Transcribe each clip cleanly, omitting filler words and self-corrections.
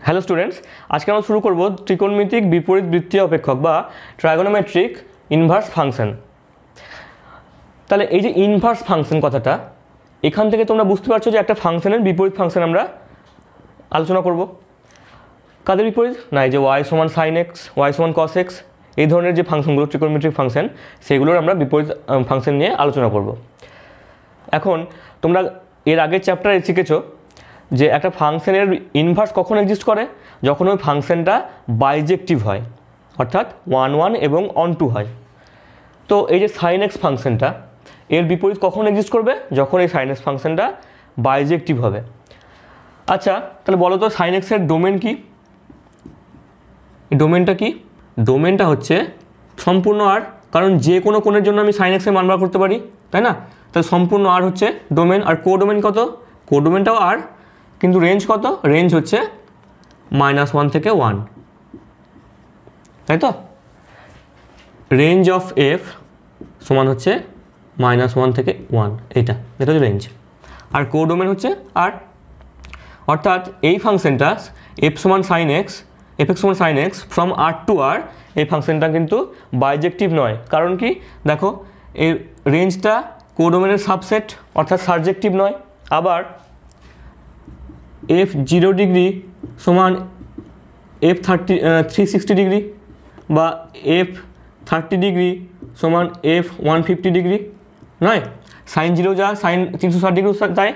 Hello students, আজকে আমরা শুরু করব ত্রিকোণমিতিক বিপরীত বৃত্তীয় অপেক্ষক বা ট্রাইগোনোমেট্রিক ইনভার্স ফাংশন। তাহলে এই যে ইনভার্স ফাংশন কথাটা, এখান থেকে তোমরা বুঝতে পারছো যে একটা ফাংশনের বিপরীত ফাংশন আমরা আলোচনা করব। কাদের বিপরীত? না, এই যে ওয়াই সমান সাইন এক্স, ওয়াই সমান কস এক্স, এই ধরনের যে ফাংশনগুলো ত্রিকোণমিতিক ফাংশন, সেগুলোর আমরা বিপরীত ফাংশন নিয়ে আলোচনা করব। এখন তোমরা এর আগের চ্যাপ্টারে শিখেছো যে একটা ফাংশনের ইনভার্স কখন এক্সিস্ট করে, যখন ওই ফাংশনটা বাইজেক্টিভ হয়, অর্থাৎ 1 এবং অন টু হয়। তো এই যে সাইন এক্স ফাংশনটা, এর বিপরীত কখন এক্সিস্ট করবে? যখন এই সাইন এক্স ফাংশনটা বাইজেক্টিভ হবে। আচ্ছা, তাহলে বলো তো সাইন এক্সের ডোমেন কি? ডোমেনটা কি? ডোমেনটা হচ্ছে সম্পূর্ণ আর, কারণ যে কোনো কোণের জন্য আমি সাইন এক্সের মান বার করতে পারি, তাই না? তাহলে সম্পূর্ণ আর হচ্ছে ডোমেন। আর কোডোমেন কত? কোডোমেনটাও আর, কিন্তু রেঞ্জ কত? রেঞ্জ হচ্ছে -1 থেকে 1, তাই তো? রেঞ্জ অফ এফ সমান হচ্ছে -1 থেকে 1, এটা হচ্ছে রেঞ্জ। আর কোডোমেন হচ্ছে আর, অর্থাৎ এই ফাংশনটা এফ সমান সাইন এক্স, এফ এক্স সমান sine x from R to R, এই ফাংশনটা কিন্তু বাইজেক্টিভ নয়। কারণ কি? দেখো, এই রেঞ্জটা কোডোমেনের সাবসেট, অর্থাৎ সারজেক্টিভ নয়। আবার এফ 0 ডিগ্রি সমান এফ 360 ডিগ্রি, বা এফ 30 ডিগ্রি সমান এফ 150 ডিগ্রি নয়। সাইন 0 যা সাইন 360 ডিগ্রি তাই,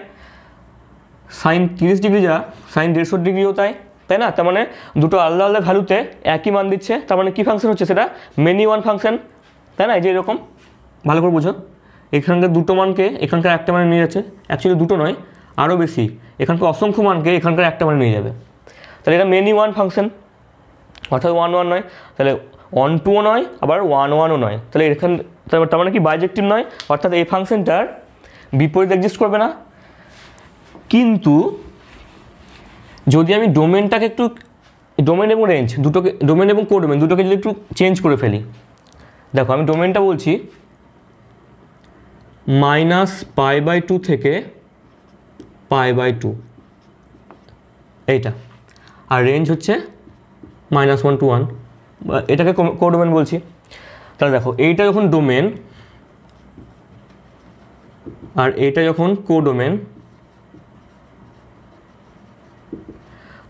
সাইন 30 ডিগ্রি যা সাইন 150 ডিগ্রিও তাই, তাই না? তার মানে দুটো আলাদা আলাদা ভ্যালুতে একই মান দিচ্ছে, তার মানে কী ফাংশন হচ্ছে? সেটা মেনি ওয়ান ফাংশন, তাই না? এই যে এরকম ভালো করে বুঝো, এখানকার দুটো মানকে এখানকার একটা মানে নিয়ে যাচ্ছে, অ্যাকচুয়ালি দুটো নয়, আরও বেশি, এখানকার অসংখ্য মানকে এখানকার একটা মানে নিয়ে যাবে। তাহলে এটা মেনি ওয়ান ফাংশন, অর্থাৎ 1 নয়, তাহলে 1 নয়, আবার 1 নয়। তাহলে এখানে তার মানে কি বাইজেক্টিভ নয়, অর্থাৎ এই ফাংশনটার বিপরীত এক্সিস্ট করবে না। কিন্তু যদি আমি ডোমেনটাকে একটু, ডোমেন এবং রেঞ্জ দুটোকে, ডোমেন এবং কোডোমেন দুটোকে যদি একটু চেঞ্জ করে ফেলি, দেখো আমি ডোমেনটা বলছি -π/2 থেকে π/2, এইটা, আর রেঞ্জ হচ্ছে -1 to 1, এটাকে কোডোমেন বলছি। তাহলে দেখো, এইটা যখন ডোমেন আর এইটা যখন কোডোমেন,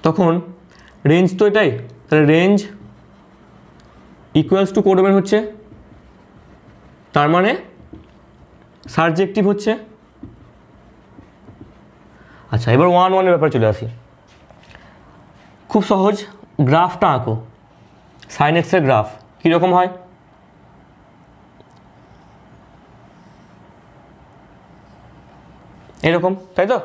তখন রেঞ্জ তো এটাই, তাহলে রেঞ্জ ইকুয়ালস টু কোডোমেন হচ্ছে, তার মানে সারজেক্টিভ হচ্ছে। আচ্ছা, এবার 1 এর ব্যাপারে চলে আসি। খুব সহজ, গ্রাফটা আঁকো। সাইন এক্সের গ্রাফ কীরকম হয়? এরকম, তাই তো?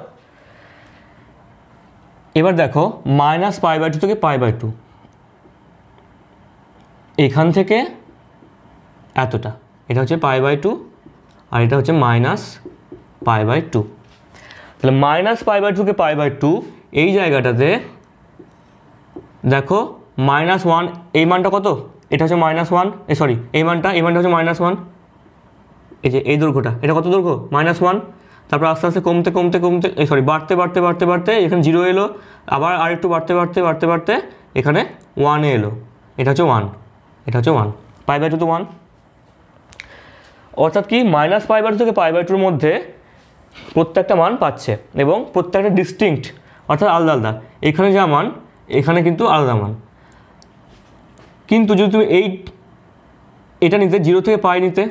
এবার দেখো, -π/2 থেকে π/2, এখান থেকে এতটা, এটা হচ্ছে π/2 আর এটা হচ্ছে -π/2। তাহলে -π/2 থেকে π/2 এই জায়গাটাতে দেখো -1, এই মানটা কত? এটা হচ্ছে -1, সরি এই মানটা হচ্ছে -1, এই যে এই দৈর্ঘ্যটা, এটা কত দৈর্ঘ্য? -1। তারপর আস্তে আস্তে কমতে কমতে কমতে, সরি বাড়তে বাড়তে বাড়তে বাড়তে এখানে 0 এলো, আবার আরেকটু বাড়তে বাড়তে বাড়তে বাড়তে এখানে 1 এলো, এটা হচ্ছে 1, এটা হচ্ছে 1, π/2 তো 1। অর্থাৎ কি, -π/2 থেকে π/2 মধ্যে প্রত্যেকটা মান পাচ্ছে, এবং প্রত্যেকটা ডিস্টিংক্ট, অর্থাৎ আলাদা আলাদা। এখানে যা মান, এখানে কিন্তু আলাদা মান। কিন্তু যদি তুমি এটা নিতে 0 থেকে পাই নিতে,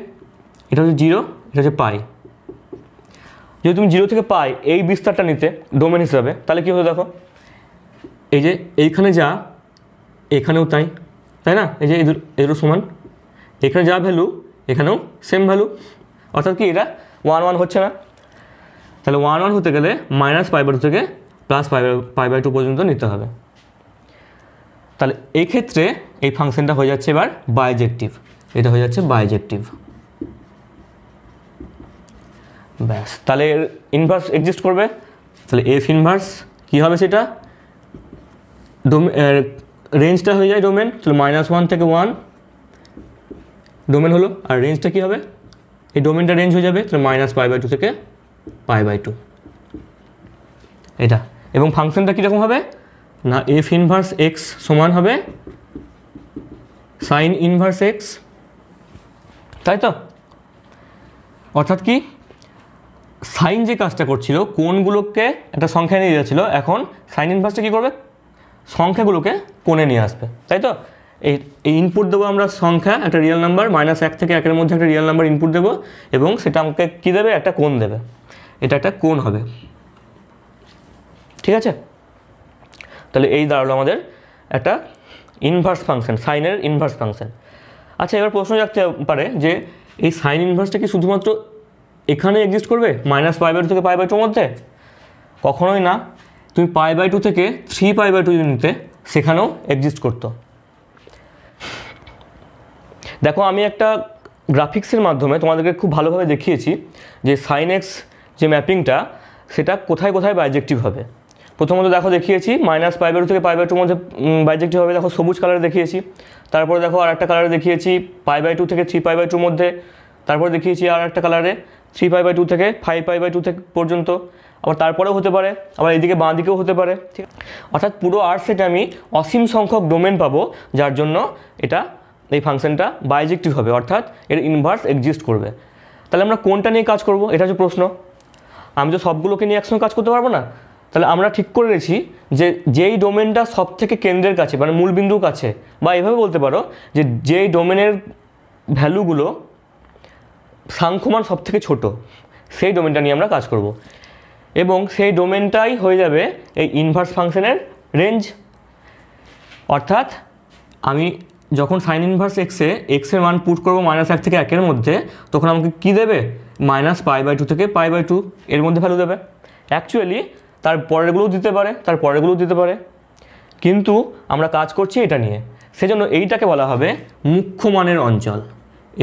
এটা হচ্ছে 0, এটা হচ্ছে পাই। যদি তুমি 0 থেকে পাই এই বিস্তারটা নিতে ডোমেন হিসাবে, তাহলে কী হতো? দেখো, এই যে এইখানে যা এখানেও তাই, তাই না? এই যে এদের সমান, এখানে যা ভ্যালু এখানেও সেম ভ্যালু, অর্থাৎ কি এটা 1 হচ্ছে না। তাহলে 1 হতে গেলে -π/2 থেকে +π/2 পর্যন্ত নিতে হবে। তাহলে এই ক্ষেত্রে এই ফাংশনটা হয়ে যাচ্ছে এবার বাইজেক্টিভ, এটা হয়ে যাচ্ছে বাইজেক্টিভ। ব্যাস, তাহলে এর ইনভার্স এক্সিস্ট করবে। তাহলে এফ ইনভার্স কী হবে? সেটা রেঞ্জটা হয়ে যায় ডোমেন, তাহলে -1 থেকে 1 ডোমেন হলো, আর রেঞ্জটা কী হবে? এই ডোমেনটা রেঞ্জ হয়ে যাবে, তাহলে -π/2 থেকে π/2, এটা। এবং ফাংশনটা কীরকম হবে? না এফ ইনভার্স এক্স সমান হবে সাইন ইনভার্স এক্স, তাই তো? অর্থাৎ কি সাইন যে কাজটা করছিল কোণগুলোকে একটা সংখ্যা নিয়ে যাচ্ছিল, এখন সাইন ইনভার্সটা কী করবে, সংখ্যাগুলোকে কোণে নিয়ে আসবে, তাই তো? এই ইনপুট দেবো আমরা সংখ্যা, একটা রিয়েল নাম্বার, -1 থেকে 1-এর মধ্যে একটা রিয়েল নাম্বার ইনপুট দেবো এবং সেটা আমাকে কী দেবে, একটা কোণ দেবে, এটা একটা কোণ হবে, ঠিক আছে? তাহলে এই দাঁড়ালো আমাদের একটা ইনভার্স ফাংশন, সাইনের ইনভার্স ফাংশন। আচ্ছা, এবার প্রশ্ন রাখতে পারে যে এই সাইন ইনভার্সটা কি শুধুমাত্র এখানে এক্সিস্ট করবে -π/2 থেকে π/2 মধ্যে? কখনোই না। তুমি π/2 থেকে 3π/2 যদি নিতে, সেখানেও এক্সিস্ট করতো। দেখো আমি একটা গ্রাফিক্সের মাধ্যমে তোমাদেরকে খুব ভালোভাবে দেখিয়েছি যে সাইন এক্স যে ম্যাপিংটা সেটা কোথায় কোথায় বাইজেক্টিভ হবে। প্রথমত দেখো দেখিয়েছি -π/2 থেকে π/2 মধ্যে বাইজেক্টিভ হবে, দেখো সবুজ কালারে দেখিয়েছি। তারপরে দেখো আর একটা কালারে দেখিয়েছি π/2 থেকে 3π/2 মধ্যে। তারপরে দেখিয়েছি আর একটা কালারে 3π/2 থেকে 5π/2 থেকে পর্যন্ত। আবার তারপরেও হতে পারে, আবার এইদিকে বাঁ দিকেও হতে পারে, ঠিক আছে? অর্থাৎ পুরো আর সেটে আমি অসীম সংখ্যক ডোমেন পাবো, যার জন্য এটা এই ফাংশনটা বাইজেক্টিভ হবে, অর্থাৎ এর ইনভার্স এক্সিস্ট করবে। তাহলে আমরা কোনটা নিয়ে কাজ করব, এটা হচ্ছে প্রশ্ন। আমি তো সবগুলোকে নিয়ে একসঙ্গে কাজ করতে পারবো না। তাহলে আমরা ঠিক করে রেখেছি যে যেই ডোমেনটা সব থেকে কেন্দ্রের কাছে, মানে মূলবিন্দুর কাছে, বা এভাবে বলতে পারো যে যেই ডোমেনের ভ্যালুগুলো সাংখ্যমান সব থেকে ছোটো, সেই ডোমেনটা নিয়ে আমরা কাজ করব। এবং সেই ডোমেনটাই হয়ে যাবে এই ইনভার্স ফাংশনের রেঞ্জ। অর্থাৎ আমি যখন সাইন ইনভার্স এক্সের মান পুট করবো -1 থেকে 1-এর মধ্যে, তখন আমাকে কী দেবে, -π/2 থেকে π/2 এর মধ্যে ভ্যালু দেবে। অ্যাকচুয়ালি তার পরেরগুলোও দিতে পারে, তার পরেরগুলোও দিতে পারে, কিন্তু আমরা কাজ করছি এটা নিয়ে, সেজন্য এইটাকে বলা হবে মুখ্য মানের অঞ্চল।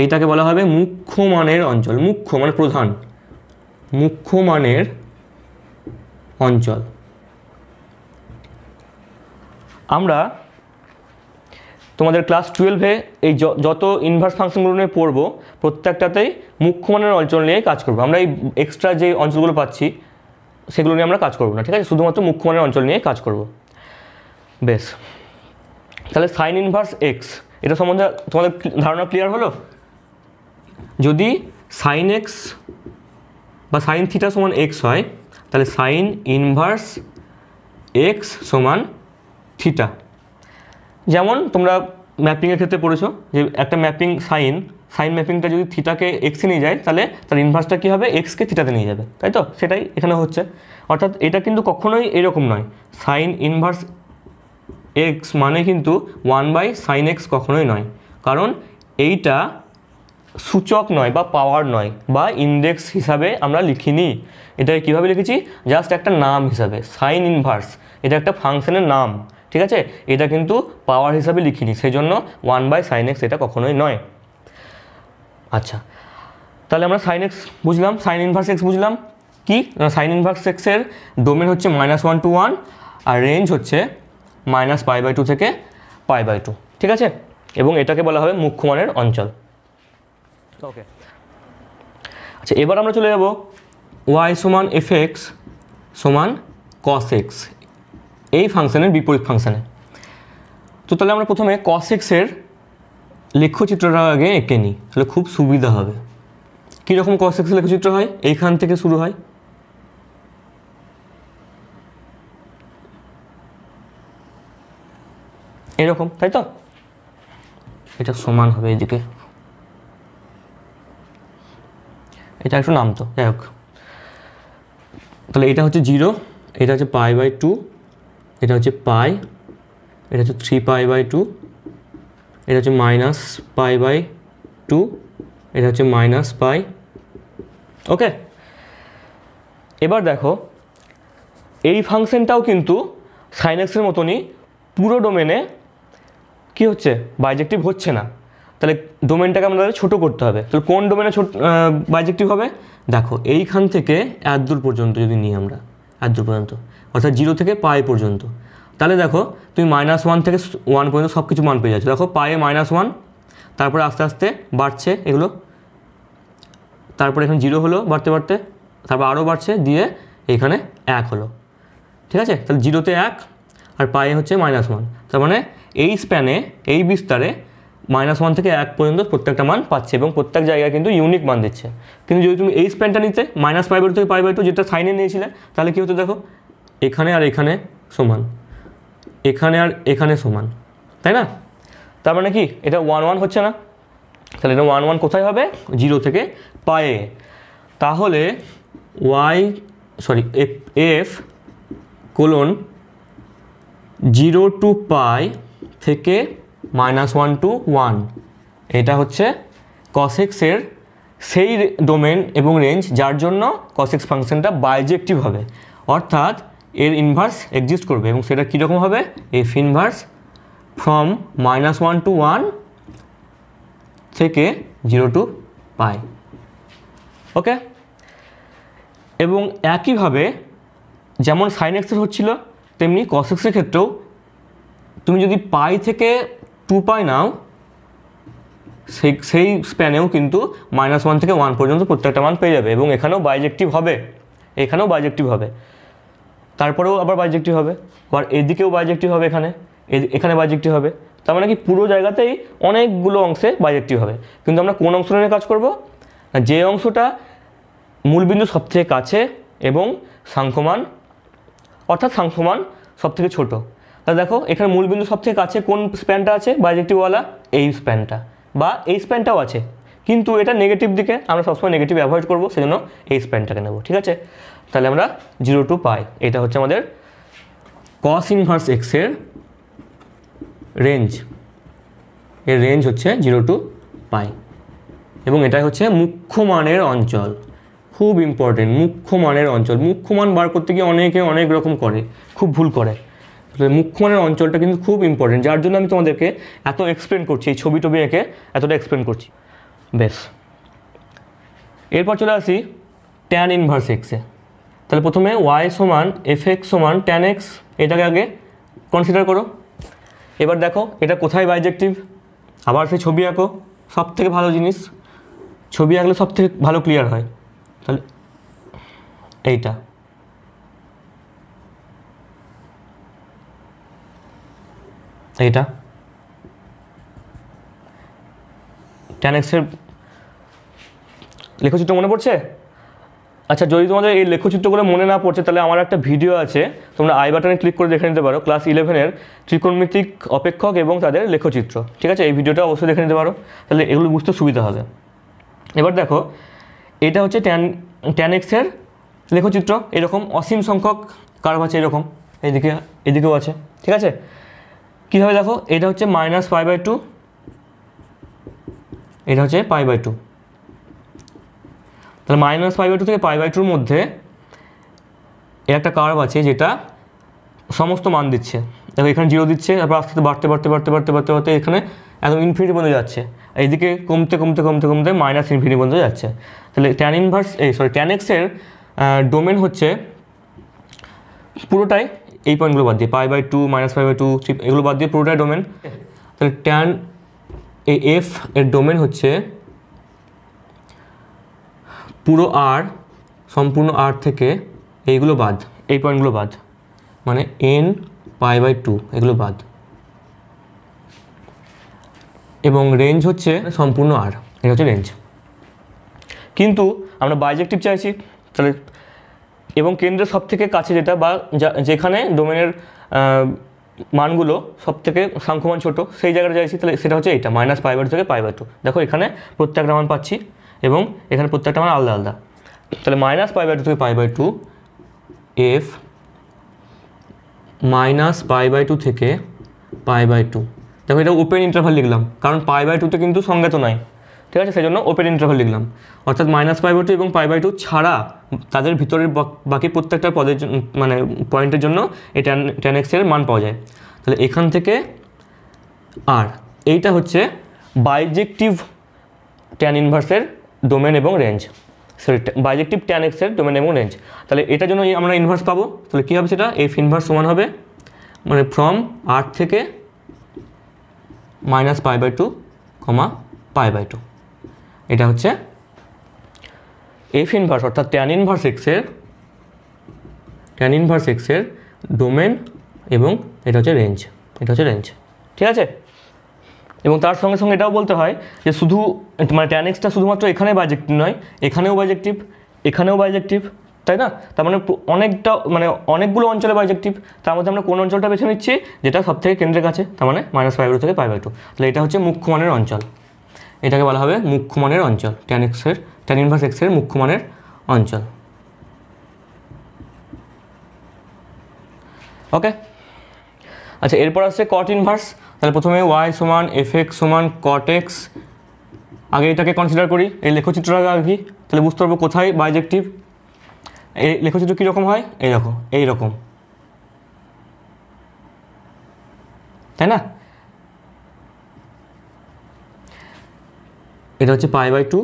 এইটাকে বলা হবে মুখ্য মানের অঞ্চল। মুখ্য মানে প্রধান, মুখ্য মানের অঞ্চল। আমরা তোমাদের ক্লাস 12-এ এই যত ইনভার্স ফাংশনগুলো নিয়ে পড়বো, প্রত্যেকটাতেই মুখ্য মানের অঞ্চল নিয়ে কাজ করবো। আমরা এই এক্সট্রা যে অঞ্চলগুলো পাচ্ছি সেগুলো নিয়ে আমরা কাজ করবো না, ঠিক আছে? শুধুমাত্র মুখ্য মানের অঞ্চল নিয়ে কাজ করব। বেশ, তাহলে সাইন ইনভার্স এক্স, এটা সম্বন্ধে তোমাদের ধারণা ক্লিয়ার হলো? যদি সাইন এক্স বা সাইন থিটা সমান এক্স হয়, তাহলে সাইন ইনভার্স এক্স সমান থিটা। যেমন তোমরা ম্যাপিংয়ের ক্ষেত্রে পড়েছো যে একটা ম্যাপিং সাইন ম্যাপিংটা যদি থিটাকে এক্সে নিয়ে যায়, তাহলে তার ইনভার্সটা কী হবে, এক্সকে থিটাতে নিয়ে যাবে, তাই তো? সেটাই এখানে হচ্ছে। অর্থাৎ এটা কিন্তু কখনোই এরকম নয়, সাইন ইনভার্স এক্স মানে কিন্তু 1/sin x কখনোই নয়, কারণ এইটা সূচক নয় বা পাওয়ার নয় বা ইন্ডেক্স হিসাবে আমরা লিখিনি। এটাকে কীভাবে লিখেছি, জাস্ট একটা নাম হিসাবে। সাইন ইনভার্স এটা একটা ফাংশনের নাম, ঠিক আছে? এটা কিন্তু পাওয়ার হিসাবে লিখিনি, সেই জন্য 1/sin x এটা কখনোই নয়। আচ্ছা, তাহলে আমরা সাইন এক্স বুঝলাম, সাইন ইনভার্স এক্স বুঝলাম। কি সাইন ইনভার্স এক্সের ডোমেন হচ্ছে -1 to 1 আর রেঞ্জ হচ্ছে -π/2 থেকে π/2, ঠিক আছে? এবং এটাকে বলা হবে মুখ্য মানের অঞ্চল। ওকে, আচ্ছা, এবার আমরা চলে যাব y সমান fx সমান cos x, এই ফাংশনের বিপরীত ফাংশনে। তো তাহলে আমরা প্রথমে cos x এর লেখচিত্রটা আগে এঁকে নিই, তাহলে খুব সুবিধা হবে। কীরকম cos x এর লেখচিত্র হয়, এইখান থেকে শুরু হয়। এরকম, তাই তো? এটা সমান হবে এদিকে, এটা একটু নামতো, যাই হোক। তাহলে এটা হচ্ছে 0, এটা হচ্ছে π/2, এটা হচ্ছে π, এটা হচ্ছে 3π/2, এটা হচ্ছে -π/2, এটা হচ্ছে -π। ওকে, এবার দেখো এই ফাংশনটাও কিন্তু সাইন এক্সের মতনই পুরো ডোমেনে কি হচ্ছে, বাইজেক্টিভ হচ্ছে না। তাহলে ডোমেনটাকে আমাদের ছোটো করতে হবে। তাহলে কোন ডোমেনে বাইজেক্টিভ হবে, দেখো এইখান থেকে এতদূর পর্যন্ত যদি নিই আমরা, এতদূর পর্যন্ত, অর্থাৎ 0 থেকে π পর্যন্ত, তাহলে দেখো তুমি -1 থেকে 1 পর্যন্ত সব কিছু মান পেয়ে যাচ্ছ। দেখো পায়ে -1, তারপরে আস্তে আস্তে বাড়ছে এগুলো, তারপরে এখানে 0 হলো বাড়তে বাড়তে, তারপর আরও বাড়ছে, দিয়ে এখানে 1 হলো, ঠিক আছে? তাহলে 0-তে 1, আর পায়ে হচ্ছে -1। তার মানে এই স্প্যানে, এই বিস্তারে -1 থেকে 1 পর্যন্ত প্রত্যেকটা মান পাচ্ছে এবং প্রত্যেক জায়গায় কিন্তু ইউনিক মান দিচ্ছে। কিন্তু যদি তুমি এই স্প্যানটা নিতে -π/2 থেকে π/2 যেটা সাইনে নিয়েছিলে, তাহলে কী হতো দেখো, এখানে আর এখানে সমান, এখানে আর এখানে সমান, তাই না? তার মানে কি এটা 1 হচ্ছে না, তাহলে এটা 1 কোথায় হবে? 0 থেকে পায়ে। তাহলে f কোলন 0 to π থেকে -1 to 1, এটা হচ্ছে cos x এর সেই ডোমেন এবং রেঞ্জ যার জন্য cos x ফাংশনটা বাইজেক্টিভ হবে, অর্থাৎ এর ইনভার্স এক্সিস্ট করবে। এবং সেটা কীরকম হবে? f ইনভার্স ফ্রম -1 to 1 থেকে 0 to π। ওকে, এবং একইভাবে যেমন সাইন এক্সের হচ্ছিল, তেমনি cos x এর ক্ষেত্রেও তুমি যদি π থেকে 2π নাও, সেই স্প্যানেও কিন্তু -1 থেকে 1 পর্যন্ত প্রত্যেকটা মান পেয়ে যাবে এবং এখানেও বাইজেক্টিভ হবে, এখানেও বাইজেক্টিভ হবে, তারপরেও আবার বাইজেক্টিভ হবে, আবার এদিকেও বাইজেক্টিভ হবে, এখানে বাইজেক্টিভ হবে। তার মানে কি পুরো জায়গাতেই অনেকগুলো অংশে বাইজেক্টিভ হবে। কিন্তু আমরা কোন অংশটা নিয়ে কাজ করব? যে অংশটা মূলবিন্দু সবথেকে কাছে এবং সাংখ্যমান, অর্থাৎ সাংখ্যমান সবথেকে ছোট। তাহলে দেখো এখানে মূলবিন্দু সবথেকে কাছে কোন স্প্যানটা আছে বাইজেক্টিভওয়ালা? এই স্প্যানটা, বা এই স্প্যানটাও আছে, কিন্তু এটা নেগেটিভ দিকে, আমরা সবসময় নেগেটিভ অ্যাভয়েড করবো, সেজন্য এই স্প্যানটাকে নেব। ঠিক আছে, তাহলে আমরা 0 to π, এটা হচ্ছে আমাদের cos ইনভার্স x এর রেঞ্জ, এর রেঞ্জ হচ্ছে 0 to π, এবং এটাই হচ্ছে মুখ্য মানের অঞ্চল। খুব ইম্পর্টেন্ট, মুখ্য মানের অঞ্চল। মুখ্য মান বার করতে গিয়ে অনেকে অনেক রকম করে, খুব ভুল করে। মুখ্য মানের অঞ্চলটা কিন্তু খুব ইম্পর্টেন্ট, যার জন্য আমি তোমাদেরকে এত এক্সপ্লেন করছি, এই ছবি টবি এঁকে এতটা এক্সপ্লেন করছি। বেশ, এরপর চলে আসি ট্যান ইনভার্স এক্সে। তাহলে প্রথমে y সমান fx সমান ট্যান এক্স, এটাকে আগে কনসিডার করো। এবার দেখো এটা কোথায় বাইজেক্টিভ, আবার সেই ছবি আঁকো, সব থেকে ভালো জিনিস, ছবি আঁকলে সব থেকে ভালো ক্লিয়ার হয়। তাহলে এইটা, এইটা ট্যান এক্সের লেখচিত্র মনে পড়ছে? আচ্ছা, যদি তোমাদের এই লেখচিত্রগুলো মনে না পড়ছে, তাহলে আমার একটা ভিডিও আছে, তোমরা আই বাটনে ক্লিক করে দেখে নিতে পারো, ক্লাস 11-এর ত্রিকোণমিতিক অপেক্ষক এবং তাদের লেখচিত্র। ঠিক আছে, এই ভিডিওটা অবশ্যই দেখে নিতে পারো, তাহলে এগুলো বুঝতে সুবিধা হবে। এবার দেখো এটা হচ্ছে ট্যান এক্সের লেখচিত্র, এরকম অসীম সংখ্যক কার্ভ আছে, এরকম এদিকেও আছে। ঠিক আছে, কীভাবে দেখো, এটা হচ্ছে -π/2, এটা হচ্ছে π/2, তাহলে -π/2 থেকে π/2-র মধ্যে এর একটা কার্ভ আছে যেটা সমস্ত মান দিচ্ছে। দেখো এখানে 0 দিচ্ছে, তারপর আস্তে আস্তে বাড়তে বাড়তে বাড়তে বাড়তে বাড়তে বাড়তে এখানে একদম ইনফিনিটি পর্যন্ত যাচ্ছে, এইদিকে কমতে কমতে কমতে কমতে -ইনফিনিটি পর্যন্ত যাচ্ছে। তাহলে ট্যান এক্সের ডোমেন হচ্ছে পুরোটাই এই পয়েন্টগুলো বাদ দিয়ে, π/2 -π/2 এগুলো বাদ দিয়ে পুরোটাই ডোমেন। তাহলে ট্যান এফ এর ডোমেন হচ্ছে পুরো আর, সম্পূর্ণ আর থেকে এইগুলো বাদ, এই পয়েন্টগুলো বাদ, মানে n π/2 এগুলো বাদ, এবং রেঞ্জ হচ্ছে সম্পূর্ণ আর, এটা হচ্ছে রেঞ্জ। কিন্তু আমরা বাইজেক্টিভ চাইছি, তাহলে এবং কেন্দ্রের সব থেকে কাছে যেটা, বা যেখানে ডোমেনের মানগুলো সব থেকে সাংখ্যমান ছোট, সেই জায়গাটা চাইছি, তাহলে সেটা হচ্ছে এইটা -π/2 থেকে π/2। দেখো এখানে প্রত্যেকটা মান পাচ্ছি এবং এখানে প্রত্যেকটা মান আলাদা আলাদা। তাহলে -π/2 থেকে π/2, f -π/2 থেকে π/2। দেখো এটা ওপেন ইন্টারভাল লিখলাম, কারণ π/2-তে কিন্তু সংজ্ঞাত নাই। ঠিক আছে, সেই জন্য ওপেন ইন্টারভাল লিখলাম, অর্থাৎ -π/2 এবং π/2 ছাড়া তাদের ভিতরের বাকি প্রত্যেকটা পদের মানে পয়েন্টের জন্য এই ট্যান এক্সের মান পাওয়া যায়। তাহলে এখান থেকে আর এইটা হচ্ছে বাইজেক্টিভ ট্যান ইনভার্সের ডোমেন এবং রেঞ্জ, সরি বাইজেক্টিভ ট্যান এক্সের ডোমেন এবং রেঞ্জ। তাহলে এটার জন্য আমরা ইনভার্স পাবো, তাহলে কী হবে সেটা, এফ ইনভার্স সমান হবে মানে ফ্রম আর থেকে -π/2, π/2, এটা হচ্ছে এফ ইনভার্স, অর্থাৎ ট্যান ইনভার্স এক্সের ডোমেন এবং এটা হচ্ছে রেঞ্জ, এটা হচ্ছে রেঞ্জ। ঠিক আছে, এবং তার সঙ্গে সঙ্গে এটাও বলতে হয় যে শুধু মানে tan x টা শুধুমাত্র এখানে বাইজেক্টিভ নয়, এখানেও বাইজেক্টিভ, এখানেও বাইজেক্টিভ, তাই না? তার মানে অনেকটা মানে অনেকগুলো অঞ্চলে বাইজেক্টিভ। তার মধ্যে আমরা কোন অঞ্চলটা বেছে নিচ্ছি? যেটা সব থেকে কেন্দ্রের কাছে, তার মানে -π/2 থেকে π/2। তাহলে এটা হচ্ছে মুখ্য মানের অঞ্চল, এটাকে বলা হবে মুখ্য মানের অঞ্চল, tan ইনভার্স x এর মুখ্য মানের অঞ্চল। ওকে, আচ্ছা এরপর আসছে cot ইনভার্স। তাহলে প্রথমে y সমান fx সমান cot x, আগে এটাকে কনসিডার করি, এই লেখচিত্রটা আগে, তাহলে বুঝতে পারবো কোথায় বাইজেক্টিভ। এই লেখচিত্র কীরকম হয়? এইরকম, তাই না? এটা হচ্ছে π/2,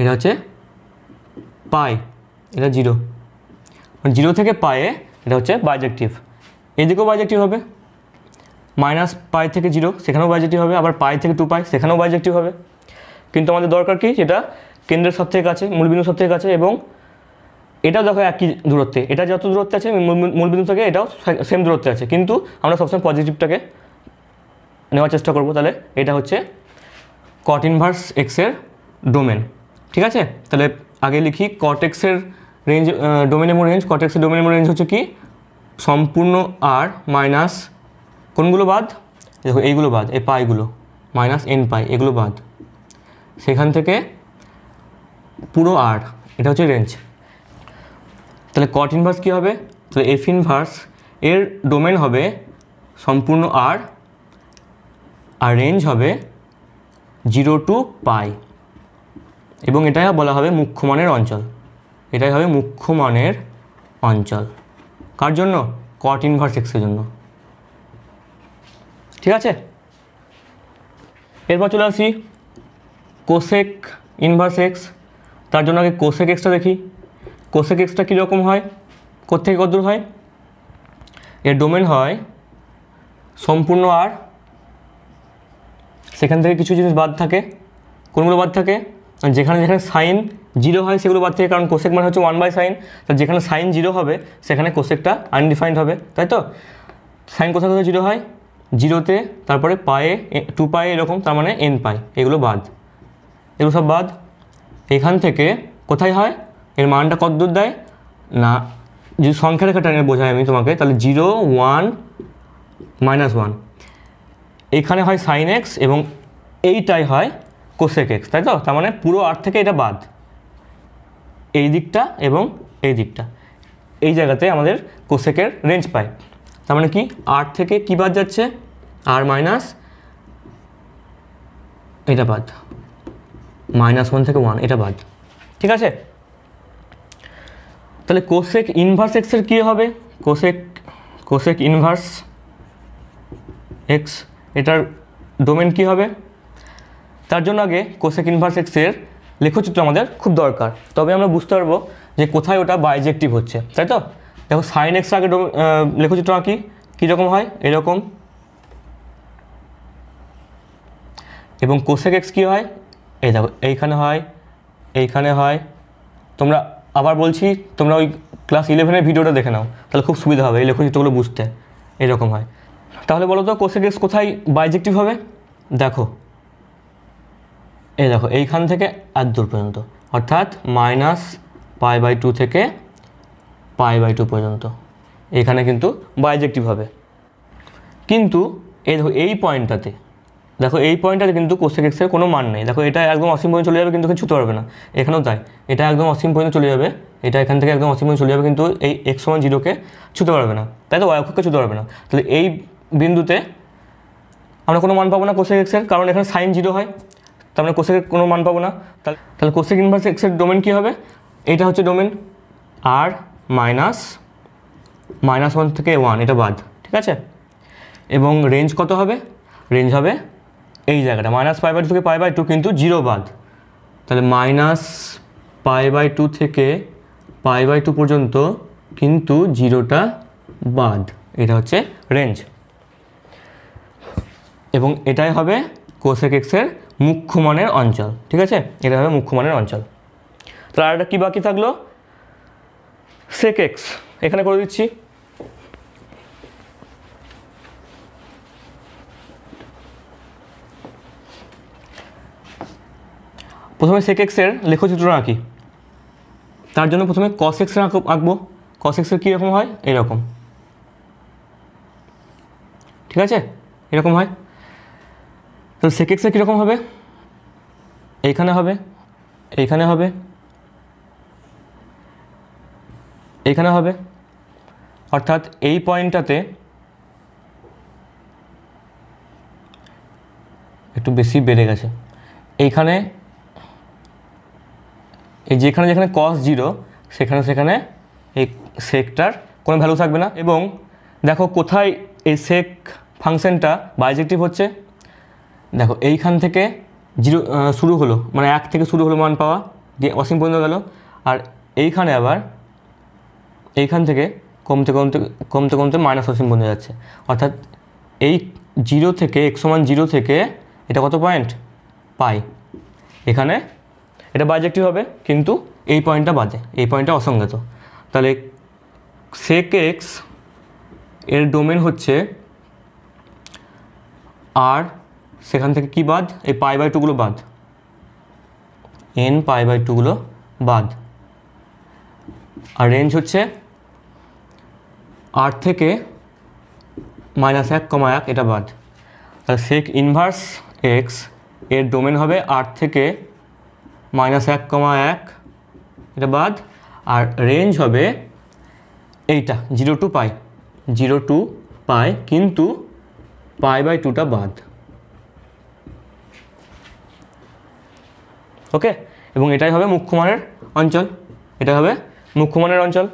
এটা হচ্ছে পাই, এটা 0, মানে 0 থেকে পায়ে এটা হচ্ছে বাইজেক্টিভ। এদিকেও বাইজেক্টিভ হবে, -π থেকে 0 সেখানেও বাইজেক্টিভ হবে, আবার π থেকে 2π সেখানেও বাইজেক্টিভ হবে। কিন্তু আমাদের দরকার কি? যেটা কেন্দ্রের সব থেকে কাছে, মূলবিন্দুর সব থেকে কাছে, এবং এটাও দেখো একই দূরত্বে, এটা যত দূরত্বে আছে মূলবিন্দু থেকে এটাও সেম দূরত্বে আছে, কিন্তু আমরা সবসময় পজিটিভটাকে নেওয়ার চেষ্টা করব। তাহলে এটা হচ্ছে cot ইনভার্স x এর ডোমেন। ঠিক আছে, তাহলে আগে লিখি cot x এর রেঞ্জ, ডোমেন এবং রেঞ্জ। cot x এর ডোমেন এবং রেঞ্জ হচ্ছে কি? সম্পূর্ণ r মাইনাস কোনগুলো বাদ? দেখো এইগুলো বাদ, এই পাইগুলো -nπ এগুলো বাদ, সেখান থেকে পুরো r, এটা হচ্ছে রেঞ্জ। তাহলে cot ইনভার্স কী হবে? তাহলে f ইনভার্স এর ডোমেন হবে সম্পূর্ণ r, আর রেঞ্জ হবে 0 to π, এবং এটাই বলা হবে মুখ্য মানের অঞ্চল। এটাই হবে মুখ্য মানের অঞ্চল। কার জন্য? cot ইনভার্স x এর জন্য। ঠিক আছে, এরপর চলে আসি কোসেক ইনভার্স x। তার জন্য আগে কোসেক এক্সটা দেখি। কোসেক এক্সটা কীরকম হয়, কোত্থেকে কতদূর হয়? এর ডোমেন হয় সম্পূর্ণ r, সেখান থেকে কিছু জিনিস বাদ থাকে। কোনগুলো বাদ থাকে? যেখানে যেখানে সাইন 0 হয় সেগুলো বাদ থাকে, কারণ কোসেক মানে হচ্ছে 1/sin। তো যেখানে সাইন 0 হবে সেখানে কোসেকটা আনডিফাইন্ড হবে, তাই তো? সাইন কোথায় কোথায় 0 হয়? 0-তে, তারপরে পায়ে 2π এরকম, তার মানে nπ, এগুলো বাদ, এগুলো সব বাদ। এখান থেকে কোথায় হয়? এর মানটা কত দূর দেয় না, যদি সংখ্যা রেখা টাইনে বোঝাই আমি তোমাকে, তাহলে 0, 1, -1, এখানে হয় সাইন x এবং এইটাই হয় কোসেক x, তাই তো? তার মানে পুরো r থেকে এটা বাদ, এই দিকটা এবং এই দিকটা, এই জায়গাতে আমাদের কোসেকের রেঞ্জ পাই। তার মানে কি? r থেকে কি বাদ যাচ্ছে? r মাইনাস এটা বাদ, -1 থেকে 1 এটা বাদ। ঠিক আছে, তাহলে কোসেক ইনভার্স x এর কী হবে? কোসেক ইনভার্স x, এটার ডোমেন কি হবে? তার জন্য আগে কোসেক ইনভার্স x এর লেখচিত্র আমাদের খুব দরকার, তবে আমরা বুঝতে পারবো যে কোথায় ওটা বাইজেক্টিভ হচ্ছে, তাই তো? দেখো সাইন এক্স আগে লেখচিত্র আঁকি, কীরকম হয়? এরকম। এবং কোসেক এক্স কী হয়? এই দেখো এইখানে হয়, এইখানে হয়। তোমরা আবার বলছি, তোমরা ওই ক্লাস 11-এর ভিডিওটা দেখে নাও, তাহলে খুব সুবিধা হবে এই লেখচিত্রগুলো বুঝতে। এরকম হয়। তাহলে বলো তো কোসেক এক্স কোথায় বাইজেক্টিভ হবে? দেখো এই দেখো এইখান থেকে এত দূর পর্যন্ত, অর্থাৎ -π/2 থেকে π/2 পর্যন্ত, এখানে কিন্তু বাইজেক্টিভ হবে। কিন্তু এই দেখো এই পয়েন্টটাতে, দেখো এই পয়েন্টটাতে কিন্তু কোসেক এক্সের কোনো মান নেই। দেখো এটা একদম অসীম পর্যন্ত চলে যাবে, কিন্তু ছুতে পারবে না। এখানেও তাই, এটা একদম অসীম পর্যন্ত চলে যাবে, এটা এখান থেকে একদম অসীম পর্যন্ত চলে যাবে, কিন্তু এই x = 0-কে ছুতে পারবে না, তাই তো? y অক্ষকে ছুতে পারবে না। তাহলে এই বিন্দুতে আমরা কোনো মান পাবো না কোসেক এক্সের, কারণ এখানে সাইন 0 হয়, তার মানে কোসেকের কোনো মান পাবো না। তাহলে কোসেক ইনভার্স এক্সের ডোমেন কী হবে? এইটা হচ্ছে ডোমেন, r -1 থেকে 1 এটা বাদ। ঠিক আছে, এবং রেঞ্জ কত হবে? রেঞ্জ হবে এই জায়গাটা -π/2 থেকে π/2, কিন্তু 0 বাদ। তাহলে -π/2 থেকে π/2 পর্যন্ত কিন্তু 0টা বাদ, এটা হচ্ছে রেঞ্জ। এবং এটাই হবে কোসেক এক্সের মুখ্য মানের অঞ্চল। ঠিক আছে, এটা হবে মুখ্য মানের অঞ্চল। তাহলে আর একটা কী বাকি থাকলো? Sec x. এখানে করে দিচ্ছি, প্রথমে sec x এর লেখচিত্র আঁকি। তার জন্য প্রথমে cos x এর আঁকবো। cos x এর কীরকম হয়, এরকম, ঠিক আছে, এরকম হয়। তো sec x এর কীরকম হবে, এইখানে হবে, এইখানে হবে, এইখানে হবে, অর্থাৎ এই পয়েন্টটাতে একটু বেশি বেড়ে গেছে। এইখানে এই যেখানে যেখানে cos 0 সেখানে সেখানে এই সেকটার কোনো ভ্যালু থাকবে না। এবং দেখো কোথায় এই সেক ফাংশনটা বাইজেক্টিভ হচ্ছে, দেখো এইখান থেকে 0 শুরু হলো, মানে 1 থেকে শুরু হলো মান পাওয়া, দিয়ে অসীম পর্যন্ত গেল, আর এইখানে আবার এইখান থেকে কমতে কমতে কমতে কমতে মাইনাস অসীম পর্যন্ত যাচ্ছে। অর্থাৎ এই 0 থেকে x সমান 0 থেকে এটা কত পয়েন্ট, পাই। এখানে এটা বাইজেক্টিভ হবে, কিন্তু এই পয়েন্টটা বাদে, এই পয়েন্টটা অসংজ্ঞাত। তাহলে sec x এর ডোমেন হচ্ছে আর সেখান থেকে কি বাদ, এই π/2 গুলো বাদ, n π/2 গুলো বাদ, আর রেঞ্জ হচ্ছে r থেকে -1,1 এটা বাদ। তাহলে sec ইনভার্স x এর ডোমেন হবে r থেকে -1,1 এটা বাদ, আর রেঞ্জ হবে এইটা 0 to π, 0 to π, কিন্তু π/2টা বাদ। ওকে, এবং এটাই হবে মুখ্য মানের অঞ্চল, এটা হবে মুখ্য মানের অঞ্চল।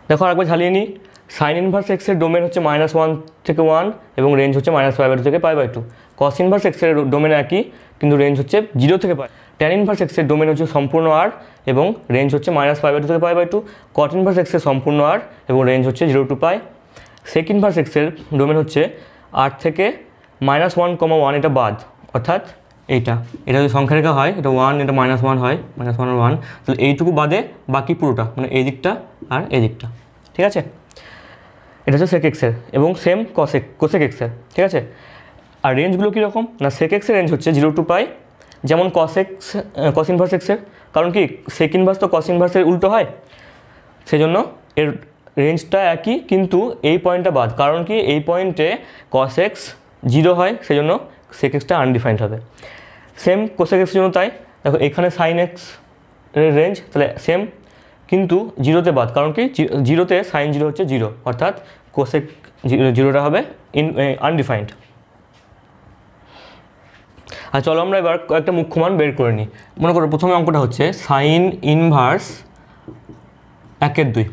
দেখো আরেকবার ঝালিয়ে নিই, সাইন ইনভার্স এক্স এর ডোমেন হচ্ছে -1 থেকে 1 এবং রেঞ্জ হচ্ছে -π/2 থেকে π/2। কস ইনভার্স এক্স এর ডোমেন একই, কিন্তু রেঞ্জ হচ্ছে 0 থেকে π। ট্যান ইনভার্স এক্স এর ডোমেন হচ্ছে সম্পূর্ণ r এবং রেঞ্জ হচ্ছে -π/2 থেকে π/2। কট ইনভার্স এক্স এর সম্পূর্ণ r এবং রেঞ্জ হচ্ছে 0 to π। সেক ইনভার্স এক্স এর ডোমেন হচ্ছে r থেকে -1,1 এটা বাদ, অর্থাৎ এইটা, এটা যদি সংখ্যা রেখা হয় এটা 1, এটা -1 হয়, -1 আর 1, তাহলে এইটুকু বাদে বাকি পুরোটা, মানে এই দিকটা আর এই দিকটা, ঠিক আছে। এটা হচ্ছে sec x এর, এবং সেম cosec x এর, ঠিক আছে। আর রেঞ্জগুলো কীরকম না, sec x এর রেঞ্জ হচ্ছে 0 to π, যেমন cos ইনভার্স x এর, কারণ কি sec ইনভার্স তো cos ইনভার্সের উল্টো হয়, সেজন্য এর রেঞ্জটা একই, কিন্তু এই পয়েন্টটা বাদ, কারণ কি এই পয়েন্টে cos x 0 হয়, সেজন্য sec x টা আনডিফাইন্ড হবে। সেম cosec x এর জন্য তাই, দেখো এখানে sin x এর রেঞ্জ তাহলে সেম, কিন্তু 0তে বাদ, কারণ কি 0তে sin 0 হচ্ছে 0, অর্থাৎ cosec 0টা হবে আনডিফাইন্ড। আর চলো আমরা এবার একটা মুখ্য মান বের করে নিই। মনে করো প্রথমে অঙ্কটা হচ্ছে সাইন ইনভার্স 1/2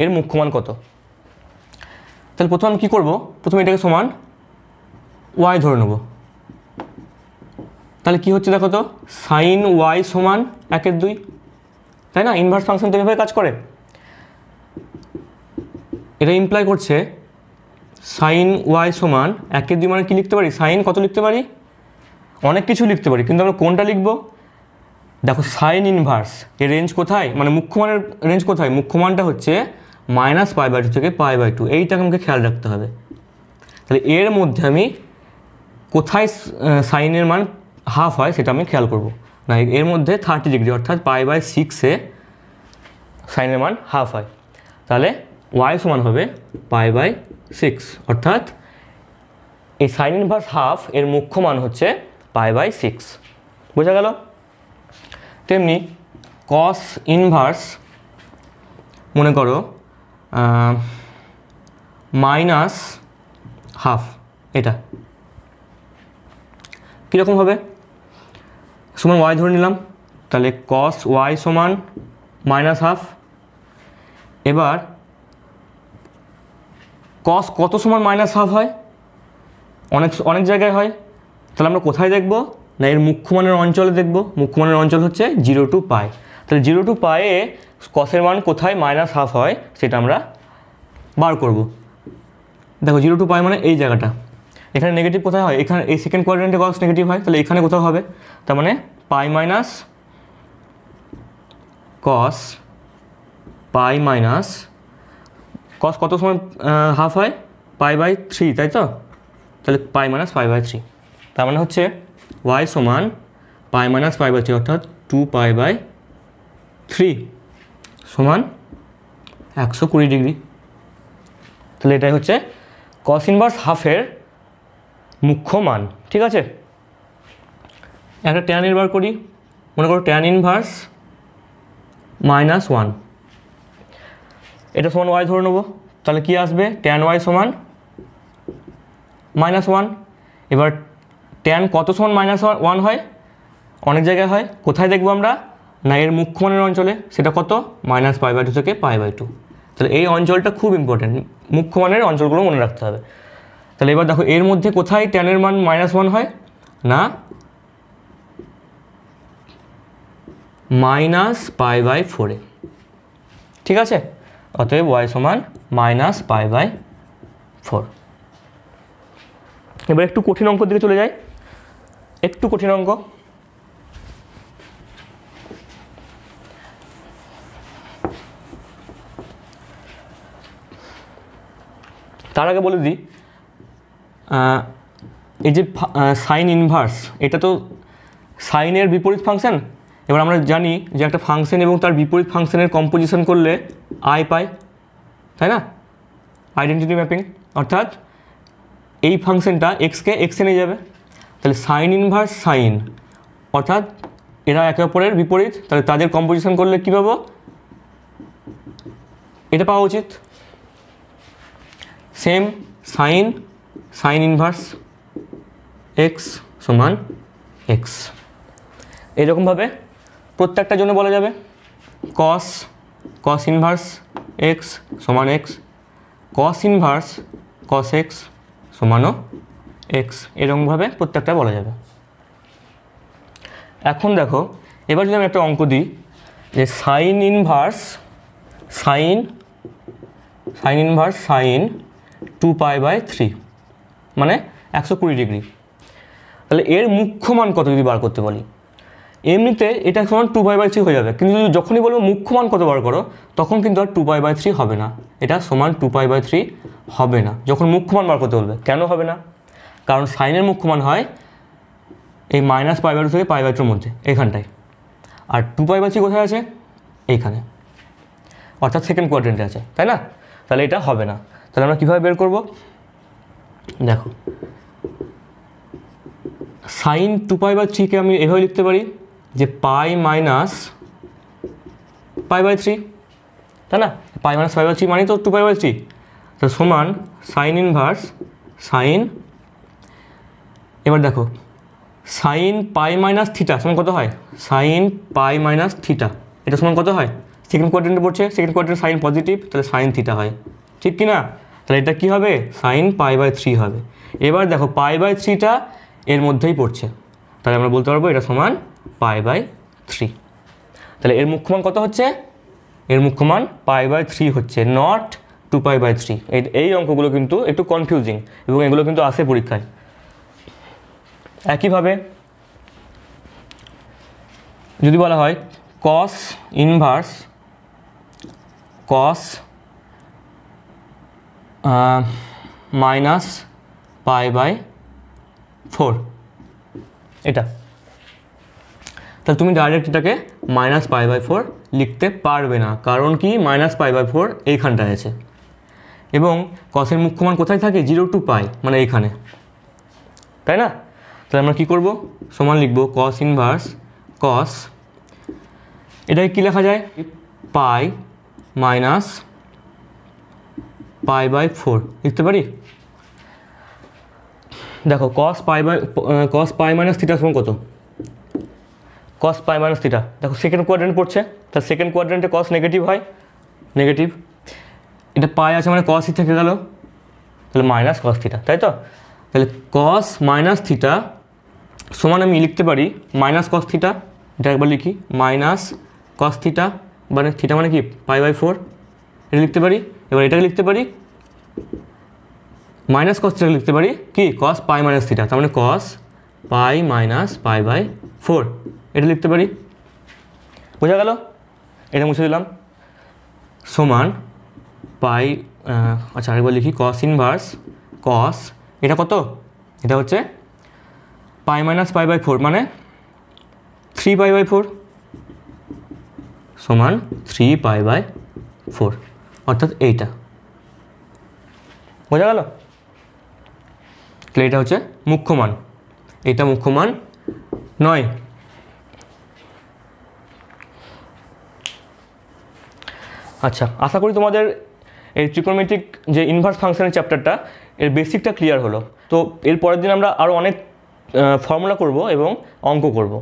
এর মুখ্য মান কত। তাহলে প্রথমে আমি কী করবো, প্রথমে এটাকে সমান y ধরে নেব। তাহলে কি হচ্ছে দেখো তো, সাইন y সমান 1/2, তাই না? ইনভার্স ফাংশন তো এভাবে কাজ করে। এটা ইমপ্লাই করছে সাইন y সমান 1/2, মানে কি লিখতে পারি, সাইন কত লিখতে পারি, অনেক কিছু লিখতে পারি, কিন্তু আমরা কোনটা লিখব, দেখো সাইন ইনভার্স এর রেঞ্জ কোথায়, মানে মুখ্য মানের রেঞ্জ কোথায়, মুখ্য মানটা হচ্ছে -π/2 থেকে π/2, এইটাকে আমাকে খেয়াল রাখতে হবে। তাহলে এর মধ্যে আমি কোথায় সাইনের মান হাফ হয় সেটা আমি খেয়াল করব না, এর মধ্যে 30 ডিগ্রি অর্থাৎ π/6 সাইনের মান হাফ হয়। তাহলে y সমান হবে π/6, অর্থাৎ এই সাইন ইনভার্স হাফ এর মুখ্য মান হচ্ছে π/6, বোঝা গেল। তেমনি কস ইনভার্স মনে করো -½ এটা কীরকম হবে, সমান y ধরে নিলাম, তাহলে cos y সমান -½ এবার cos কত সমান -½ হয়, অনেক জায়গায় হয়, তাহলে আমরা কোথায় দেখব না, এর মুখ্য মানের অঞ্চলে দেখব। মুখ্য মানের অঞ্চল হচ্ছে 0 to π, তাহলে 0 to π এ cosের মান কোথায় -½ হয় সেটা আমরা বার করব। দেখো 0 to π মানে এই জায়গাটা, এখানে নেগেটিভ কোথায় হয়, এখানে এই সেকেন্ড কোয়াড্রেন্টে cos নেগেটিভ হয়, তাহলে এখানে কোথাও হবে, তার মানে π - cos পাই মাইনাস কস কত সময় হাফ হয়, π/3, তাই তো? তাহলে পাই মাইনাস π/3, তার মানে হচ্ছে y সমান পাই মাইনাস π/3 অর্থাৎ 2π/3 সমান 120 ডিগ্রি। তাহলে এটাই হচ্ছে কস ইনভার্স হাফের মুখ্য মান। ঠিক আছে, একটা ট্যান বার করি। মনে করো ট্যান ইনভার্স -1, এটা সমান y ধরে নেবো। তাহলে কি আসবে, ট্যান y সমান -1। এবার ট্যান কত সমান -1 হয়, অনেক জায়গায় হয়, কোথায় দেখবো আমরা না এর মুখ্য মানের অঞ্চলে, সেটা কত -π/2 থেকে π/2। তাহলে এই অঞ্চলটা খুব ইম্পর্টেন্ট, মুখ্য মানের অঞ্চলগুলো মনে রাখতে হবে। তাহলে এবার দেখো এর মধ্যে কোথায় ট্যানের মান -1 হয় না -π/4। ঠিক আছে, অতএব y সমান -π/4। এবার একটু কঠিন অঙ্ক দিকে চলে যাই, একটু কঠিন অঙ্ক। তার আগে বলে দিই, এই যে সাইন ইনভার্স, এটা তো সাইনের বিপরীত ফাংশন। এবার আমরা জানি যে একটা ফাংশন এবং তার বিপরীত ফাংশনের কম্পোজিশন করলে আই পাই, তাই না? আইডেন্টিটি ম্যাপিং, অর্থাৎ এই ফাংশনটা এক্সকে এক্সে নিয়ে যাবে। তাহলে সাইন ইনভার্স সাইন, অর্থাৎ এরা একে অপরের বিপরীত, তাহলে তাদের কম্পোজিশন করলে কী পাবো, এটা পাওয়া উচিত। Same sine sine inverse x সমান এক্স, এরকমভাবে প্রত্যেকটার জন্য বলা যাবে। কস কস ইনভার্স এক্স সমান x, cos inverse cos x সমানও এক্স, এরকমভাবে প্রত্যেকটা বলা যাবে। এখন দেখো এবার যদি আমি একটা অঙ্ক দিই যে সাইন ইনভার্স সাইন 2π/3 মানে 120 ডিগ্রি। তাহলে এর মুখ্য মান কত যদি বার করতে বলি, এমনিতে এটা সমান 2π/3 হয়ে যাবে, কিন্তু যখনই বলবো মুখ্য মান কত বার করো তখন কিন্তু আর 2π/3 হবে না, এটা সমান 2π/3 হবে না যখন মুখ্য মান বার করতে বলবে। কেন হবে না? কারণ সাইনের মুখ্য মান হয় এই -π/2 থেকে π/2 মধ্যে, এখানটায়। আর 2π/3 কোথায় আছে, এইখানে, অর্থাৎ সেকেন্ড কোয়াড্রেন্টে আছে, তাই না? তাহলে এটা হবে না। তাহলে আমরা কীভাবে বের করব, দেখো সাইন 2π/3কে আমি এভাবে লিখতে পারি যে পাই মাইনাস π/3, তাই না? পাই মাইনাস π/3 মানে তো 2π/3, তো সমান সাইন ইনভার্স সাইন। এবার দেখো সাইন পাই মাইনাস থিটা সমান কত হয়, সাইন পাই মাইনাস থিটা, এটা সমান কত হয়, সেকেন্ড কোয়াড্রেন্টে পড়ছে, সেকেন্ড কোয়াড্রেন্টে সাইন পজিটিভ, তাহলে সাইন থিটা হয়, ঠিক কি না? তাহলে এটা কী হবে, সাইন π/3 হবে। এবার দেখো π/3টা এর মধ্যেই পড়ছে, তাহলে আমরা বলতে পারবো এটা সমান π/3। তাহলে এর মুখ্যমান কত হচ্ছে, এর মুখ্যমান π/3 হচ্ছে, নট 2π/3। এই অঙ্কগুলো কিন্তু একটু কনফিউজিং এবং এগুলো কিন্তু আসে পরীক্ষায়। একইভাবে যদি বলা হয় কস ইনভার্স কস -π/4, এটা, তাহলে তুমি ডাইরেক্ট এটাকে -π/4 লিখতে পারবে না, কারণ কি -π/4 এইখানটায় আছে এবং কসের মুখ্যমান কোথায় থাকে, 0 to π, মানে এইখানে, তাই না? তাহলে আমরা কী করব, সমান লিখব কস ইনভার্স কস, এটাকে কী লেখা যায়, পাই মাইনাস π/4 লিখতে পারি। দেখো কস পাই মাইনাস থিটা সমান কত, কস পাই মাইনাস থিটা, দেখো সেকেন্ড কোয়াড্রেন্ট পড়ছে, তাহলে সেকেন্ড কোয়াড্রেন্টে কস নেগেটিভ হয়, নেগেটিভ, এটা পাই আছে মানে কসই থেকে গেল, তাহলে মাইনাস কস থিটা, তাই তো? তাহলে কস মাইনাস থিটা সমান আমি লিখতে পারি মাইনাস কস থিটা, এটা একবার লিখি, মাইনাস কস থিটা মানে থিটা মানে কি π/4, এটা লিখতে পারি। এবার এটাকে লিখতে পারি মাইনাস কস থিটা, লিখতে পারি কি কস পাই মাইনাস থিটা, তার মানে কস পাই মাইনাস π/4, এটা লিখতে পারি। বোঝা গেল? এটা মুছে দিলাম। সমান পাই, আচ্ছা আরেকবার লিখি, কস ইনভার্স কস, এটা কত, এটা হচ্ছে পাই মাইনাস পাই বাই 4 মানে 3 পাই বাই 4 সমান 3 পাই বাই 4, অর্থাৎ এইটা। বোঝা গেল? তাহলে এটা হচ্ছে মুখ্য মান, এটা মুখ্য মান নয়। আচ্ছা, আশা করি তোমাদের এই ট্রিগোনোমেট্রিক যে ইনভার্স ফাংশনের চ্যাপ্টারটা এর বেসিকটা ক্লিয়ার হলো। তো এর পরের দিন আমরা আরও অনেক ফর্মুলা করব এবং অঙ্ক করব।